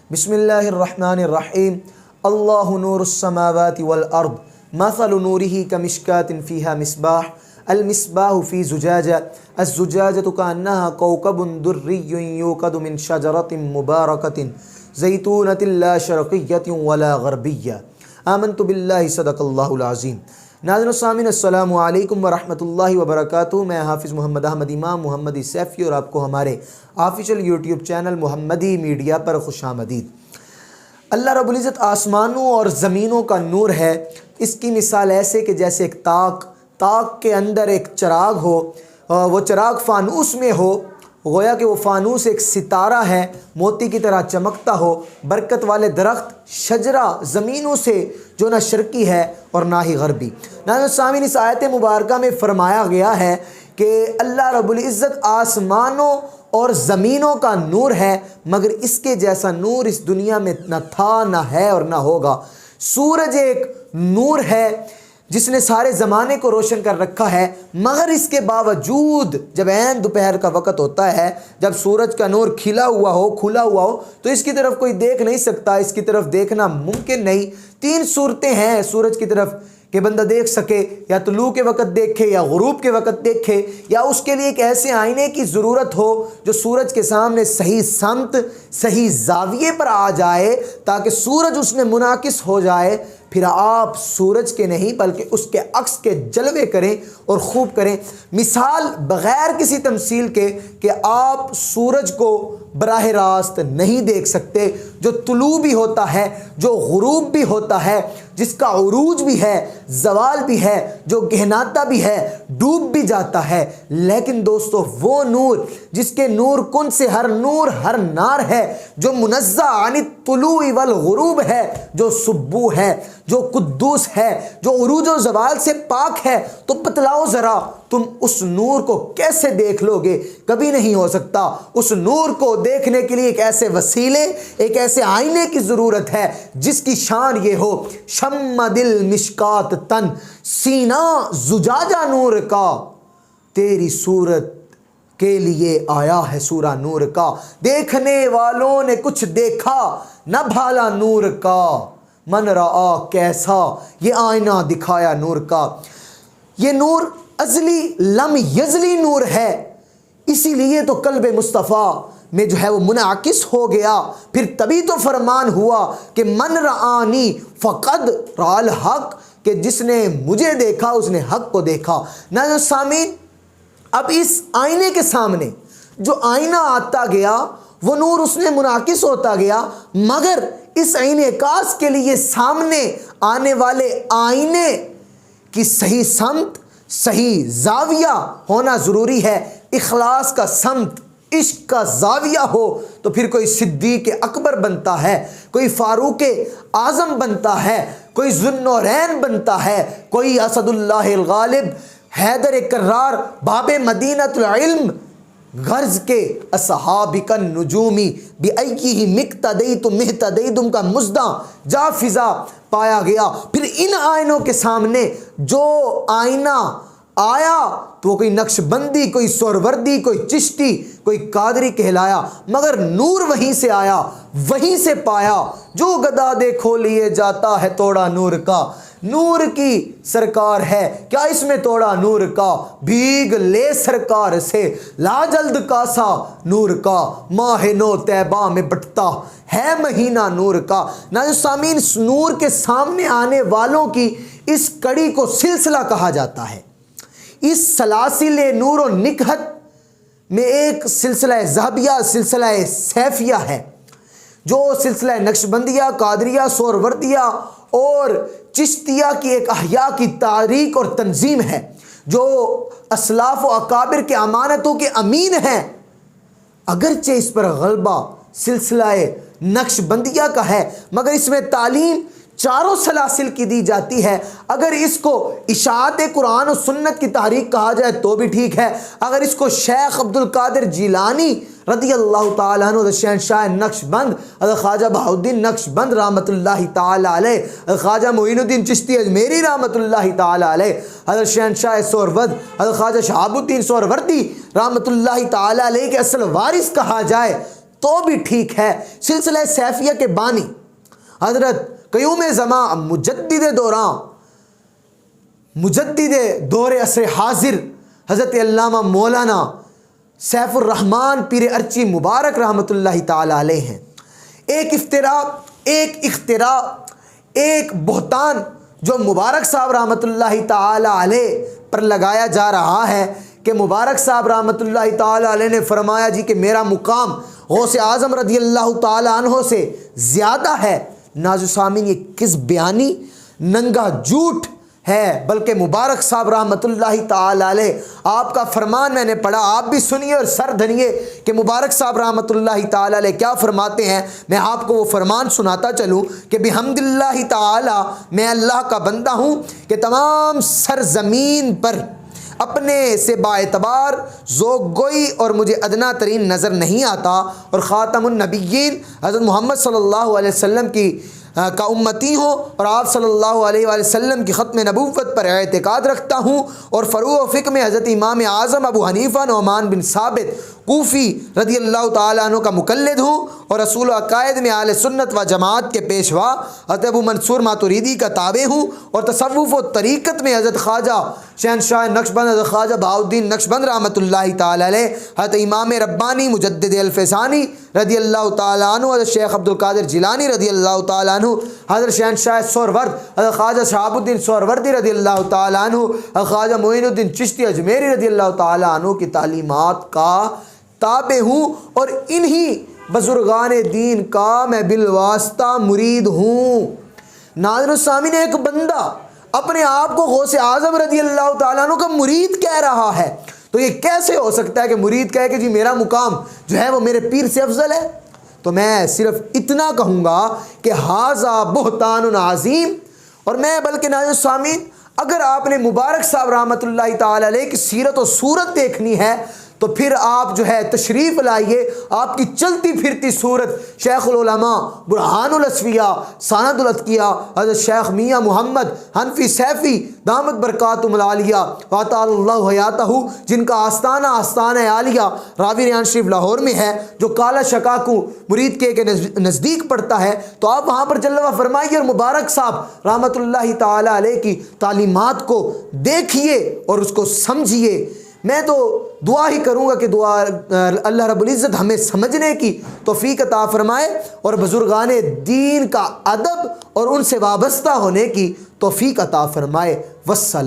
بسم اللہ الرحمن الرحیم اللہ نور السماوات والارض مثل نورہ کمشکات فیہا مصباح المصباح فی زجاجہ الزجاجۃ کأنہا کوکب دری یوقد من شجرۃ مبارکۃ زیتونۃ لا شرقیۃ ولا غربیہ آمنت باللہ صدق اللہ العظیم۔ ناظرین و سامعین السلام علیکم ورحمۃ اللہ وبرکاتہ۔ میں حافظ محمد احمد امام محمدی سیفی اور آپ کو ہمارے آفیشیل یوٹیوب چینل محمدی میڈیا پر خوش آمدید۔ اللہ رب العزت آسمانوں اور زمینوں کا نور ہے۔ اس کی مثال ایسے کہ جیسے ایک تاک کے اندر ایک چراغ ہو، وہ چراغ فانوس میں ہو، گویا کہ وہ فانوس ایک ستارہ ہے، موتی کی طرح چمکتا ہو، برکت والے درخت شجرہ زمینوں سے جو نہ شرقی ہے اور نہ ہی غربی۔ ناظرین سامعین، اس آیت مبارکہ میں فرمایا گیا ہے کہ اللہ رب العزت آسمانوں اور زمینوں کا نور ہے، مگر اس کے جیسا نور اس دنیا میں نہ تھا، نہ ہے اور نہ ہوگا۔ سورج ایک نور ہے جس نے سارے زمانے کو روشن کر رکھا ہے، مگر اس کے باوجود جب عین دوپہر کا وقت ہوتا ہے، جب سورج کا نور کھلا ہوا ہو تو اس کی طرف کوئی دیکھ نہیں سکتا، اس کی طرف دیکھنا ممکن نہیں۔ تین صورتیں ہیں سورج کی طرف کہ بندہ دیکھ سکے، یا طلوع کے وقت دیکھے، یا غروب کے وقت دیکھے، یا اس کے لیے ایک ایسے آئینے کی ضرورت ہو جو سورج کے سامنے صحیح سمت صحیح زاویے پر آ جائے تاکہ سورج اس میں منعکس ہو جائے، پھر آپ سورج کے نہیں بلکہ اس کے عکس کے جلوے کریں اور خوب کریں۔ مثال بغیر کسی تمثیل کے کہ آپ سورج کو براہ راست نہیں دیکھ سکتے، جو طلوع بھی ہوتا ہے، جو غروب بھی ہوتا ہے، جس کا عروج بھی ہے، زوال بھی ہے، جو گہناتا بھی ہے، ڈوب بھی جاتا ہے، لیکن دوستو وہ نور جس کے نور کن سے ہر نور ہر نار ہے، جو منزہ عن الطلوع والغروب ہے، جو سبوح ہے، جو قدوس ہے، جو عروج و زوال سے پاک ہے، تو بتلاؤ ذرا تم اس نور کو کیسے دیکھ لو گے؟ کبھی نہیں ہو سکتا۔ اس نور کو دیکھنے کے لیے ایک ایسے وسیلے، ایک ایسے آئینے کی ضرورت ہے جس کی شان یہ ہو، شم دل مشکات تن سینہ زجاجہ نور کا، تیری صورت کے لیے آیا ہے سورہ نور کا، دیکھنے والوں نے کچھ دیکھا نہ بھالا نور کا، من رآ کیسا یہ آئینہ دکھایا نور کا۔ یہ نور ازلی لم یزلی نور ہے، اسی لیے تو قلب مصطفیٰ میں جو ہے وہ منعکس ہو گیا، پھر تبھی تو فرمان ہوا کہ من رآنی فقد رأى الحق، کہ جس نے مجھے دیکھا اس نے حق کو دیکھا۔ ناظرین سامعین، اب اس آئینے کے سامنے جو آئینہ آتا گیا وہ نور اس میں منعکس ہوتا گیا، مگر اس عین کاس کے لیے سامنے آنے والے آئینے کی صحیح سمت صحیح زاویہ ہونا ضروری ہے۔ اخلاص کا سمت، عشق کا زاویہ ہو تو پھر کوئی صدیق اکبر بنتا ہے، کوئی فاروق اعظم بنتا ہے، کوئی ذوالنورین بنتا ہے، کوئی اسد اللہ الغالب، حیدر کرار، باب مدینۃ العلم، غرض کے اصحابک النجومی بأیہ مقتدیتم مہتدیتم کا مژدہ جا فضا پایا گیا۔ پھر ان آئینوں کے سامنے جو آئینہ آیا تو وہ کوئی نقش بندی، کوئی سہروردی، کوئی چشتی، کوئی قادری کہلایا، مگر نور وہیں سے آیا، وہیں سے پایا۔ جو گدا دیکھو لیے جاتا ہے توڑا نور کا، نور کی سرکار ہے کیا اس میں توڑا نور کا، بھیگ لے سرکار سے لا جلد کاسا نور کا، ماہ نو طیبہ میں بٹتا ہے مہینہ نور کا۔ ناظرین سامعین، نور کے سامنے آنے والوں کی اس کڑی کو سلسلہ کہا جاتا ہے۔ اس سلاسل نور و نکہت میں ایک سلسلہ ذہبیہ، سلسلہ سیفیہ ہے، جو سلسلہ نقشبندیہ، قادریہ، سہروردیہ اور چشتیہ کی ایک احیاء کی تاریخ اور تنظیم ہے، جو اسلاف و اکابر کے امانتوں کے امین ہیں۔ اگرچہ اس پر غلبہ سلسلہ نقشبندیہ کا ہے، مگر اس میں تعلیم چاروں سلاسل کی دی جاتی ہے۔ اگر اس کو اشاعت قرآن و سنت کی تحریک کہا جائے تو بھی ٹھیک ہے، اگر اس کو شیخ عبد القادر جیلانی رضی اللہ تعالیٰ عنہ، شہنشاہ نقش بند حضرت خواجہ بہاؤالدین نقش بند رحمۃ اللہ تعالیٰ علیہ، حضرت خواجہ معین الدین چشتی اجمیری رحمۃ اللہ تعالیٰ علیہ، حضرت شہنشاہ سہرورد حضرت خواجہ شہاب الدین سہروردی رحمۃ اللہ تعالیٰ علیہ کے اصل وارث کہا جائے تو بھی ٹھیک ہے۔ سلسلہ سیفیہ کے بانی حضرت قیوم زمان مجدد دور عصر حاضر حضرت علامہ مولانا سیف الرحمن پیر ارچی مبارک رحمۃ اللہ تعالی علیہ ہیں۔ ایک اختراع ایک بہتان جو مبارک صاحب رحمۃ اللہ تعالی علیہ پر لگایا جا رہا ہے کہ مبارک صاحب رحمۃ اللہ تعالی علیہ نے فرمایا جی کہ میرا مقام غوث اعظم رضی اللہ تعالی عنہ سے زیادہ ہے۔ ناظرین سامعین، یہ کس بیانی ننگا جھوٹ ہے، بلکہ مبارک صاحب رحمۃ اللہ تعالی علیہ آپ کا فرمان میں نے پڑھا، آپ بھی سنیے اور سر دھنیے کہ مبارک صاحب رحمۃ اللہ تعالی علیہ کیا فرماتے ہیں۔ میں آپ کو وہ فرمان سناتا چلوں کہ بحمد اللہ تعالی، میں اللہ کا بندہ ہوں کہ تمام سرزمین پر اپنے سے باعتبار ذوق گوئی اور مجھے ادنا ترین نظر نہیں آتا، اور خاتم النبیین حضرت محمد صلی اللہ علیہ وسلم کا امتی ہوں، اور آپ صلی اللہ علیہ وآلہ وسلم کی ختم نبوت پر اعتقاد رکھتا ہوں، اور فروع و فقہ میں حضرت امام اعظم ابو حنیفہ نعمان بن ثابت کوفی رضی اللہ تعالیٰ عنہ کا مقلد ہوں، اور رسول و عقائد میں اہل سنت و جماعت کے پیشوا حضرت ابو منصور ماتوریدی کا تابع ہوں، اور تصوف و طریقت میں حضرت خواجہ شہنشاہ نقشبند حضرت خواجہ بہاؤالدین نقشبند رحمۃ اللہ تعالی علیہ، حضرت امام ربانی مجدد الفسانی رضی اللہ تعالیٰ عنہ، حضرت شیخ عبد القادر جیلانی رضی اللہ تعالیٰ عنہ، حضرت شہنشاہ سہرورد حضرت خواجہ شہاب الدین سہروردی رضی اللہ تعالیٰ عنہ، حضرت خواجہ معین الدین چشتی اجمیری رضی اللہ تعالیٰ عنہ کی تعلیمات کا تابع ہوں، اور انہی بزرگان دین کا میں بالواسطہ مرید ہوں۔ ناظرین السامعین، ایک بندہ اپنے آپ کو غوث اعظم رضی اللہ تعالیٰ عنہ کا مرید کہہ رہا ہے، تو یہ کیسے ہو سکتا ہے کہ مرید کہے کہ جی میرا مقام جو ہے وہ میرے پیر سے افضل ہے؟ تو میں صرف اتنا کہوں گا کہ ھذا بہتان عظیم۔ اور میں بلکہ ناظرین السامعین، اگر آپ نے مبارک صاحب رحمۃ اللہ تعالی علیہ کی سیرت و صورت دیکھنی ہے تو پھر آپ جو ہے تشریف لائیے، آپ کی چلتی پھرتی صورت شیخ العلماء برہان الاصفیاء سند الاتقیاء حضرت شیخ میاں محمد حنفی سیفی دامت برکاتہم العالیہ وطال اللہ حیاتہ، جن کا آستانہ عالیہ راوی ریحان شریف لاہور میں ہے، جو کالا شکاکو مرید کے نزدیک پڑتا ہے، تو آپ وہاں پر جلوہ فرمائیے اور مبارک صاحب رحمۃ اللہ تعالی علیہ کی تعلیمات کو دیکھیے اور اس کو سمجھیے۔ میں تو دعا ہی کروں گا کہ اللہ رب العزت ہمیں سمجھنے کی توفیق عطا فرمائے، اور بزرگان دین کا ادب اور ان سے وابستہ ہونے کی توفیق عطا فرمائے۔ والسلام۔